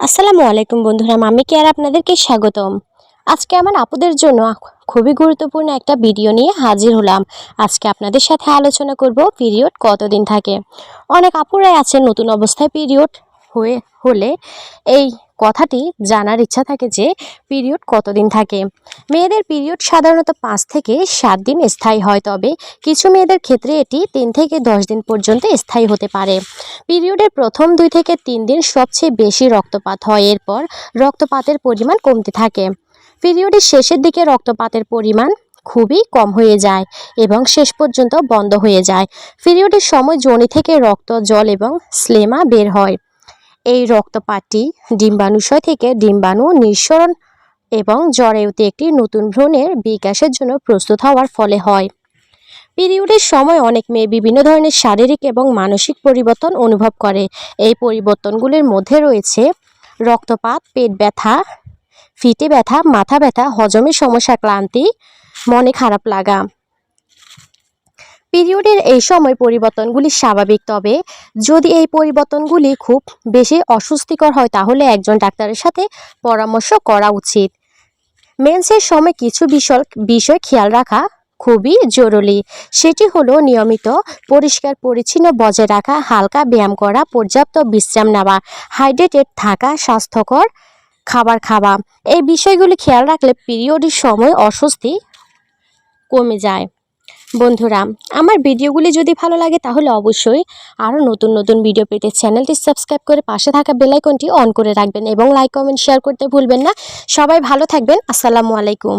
আসসালামু আলাইকুম বন্ধুরা, আমি কি আর আপনাদেরকে স্বাগতম। আজকে আমার আপুদের জন্য খুবই গুরুত্বপূর্ণ একটা ভিডিও নিয়ে হাজির হলাম। আজকে আপনাদের সাথে আলোচনা করব পিরিয়ড কতদিন থাকে। অনেক আপুরাই আছেন নতুন অবস্থায় পিরিয়ড হলে এই কথাটি জানার ইচ্ছা থাকে যে পিরিয়ড কতদিন থাকে। মেয়েদের পিরিয়ড সাধারণত 5 থেকে 7 দিন স্থায়ী হয়, তবে কিছু মেয়েদের ক্ষেত্রে এটি 3 থেকে 10 দিন পর্যন্ত স্থায়ী হতে পারে। পিরিয়ডের প্রথম 2 থেকে 3 দিন সবচেয়ে বেশি রক্তপাত হয়, এরপর রক্তপাতের পরিমাণ কমতে থাকে। পিরিয়ডের শেষের দিকে রক্তপাতের পরিমাণ খুবই কম হয়ে যায় এবং শেষ পর্যন্ত বন্ধ হয়ে যায়। পিরিয়ডের সময় যোনি থেকে রক্ত, জল এবং স্লেমা বের হয়। এই রক্তপাতটি ডিম্বাণুশয় থেকে ডিম্বাণু নিঃসরণ এবং জরায়ুতে একটি নতুন ভ্রূণের বিকাশের জন্য প্রস্তুত হওয়ার ফলে হয়। পিরিয়ডের সময় অনেক মেয়ে বিভিন্ন ধরনের শারীরিক এবং মানসিক পরিবর্তন অনুভব করে। এই পরিবর্তনগুলির মধ্যে রয়েছে রক্তপাত, পেট ব্যথা, ফিটে ব্যথা, মাথা ব্যথা, হজমের সমস্যা, ক্লান্তি, মনে খারাপ লাগা। পিরিয়ডের এই সময় পরিবর্তনগুলি স্বাভাবিক, তবে যদি এই পরিবর্তনগুলি খুব বেশি অস্বস্তিকর হয় তাহলে একজন ডাক্তারের সাথে পরামর্শ করা উচিত। মেন্সের সময় কিছু বিষয় খেয়াল রাখা খুবই জরুরি। সেটি হলো নিয়মিত পরিষ্কার পরিচ্ছন্ন বজায় রাখা, হালকা ব্যায়াম করা, পর্যাপ্ত বিশ্রাম নেওয়া, হাইড্রেটেড থাকা, স্বাস্থ্যকর খাবার খাওয়া। এই বিষয়গুলি খেয়াল রাখলে পিরিয়ডের সময় অস্বস্তি কমে যায়। বন্ধুরা, আমার ভিডিওগুলি যদি ভালো লাগে তাহলে অবশ্যই আরও নতুন নতুন ভিডিও পেতে চ্যানেলটি সাবস্ক্রাইব করে পাশে থাকা বেল আইকনটি অন করে রাখবেন এবং লাইক, কমেন্ট, শেয়ার করতে ভুলবেন না। সবাই ভালো থাকবেন। আসসালামু আলাইকুম।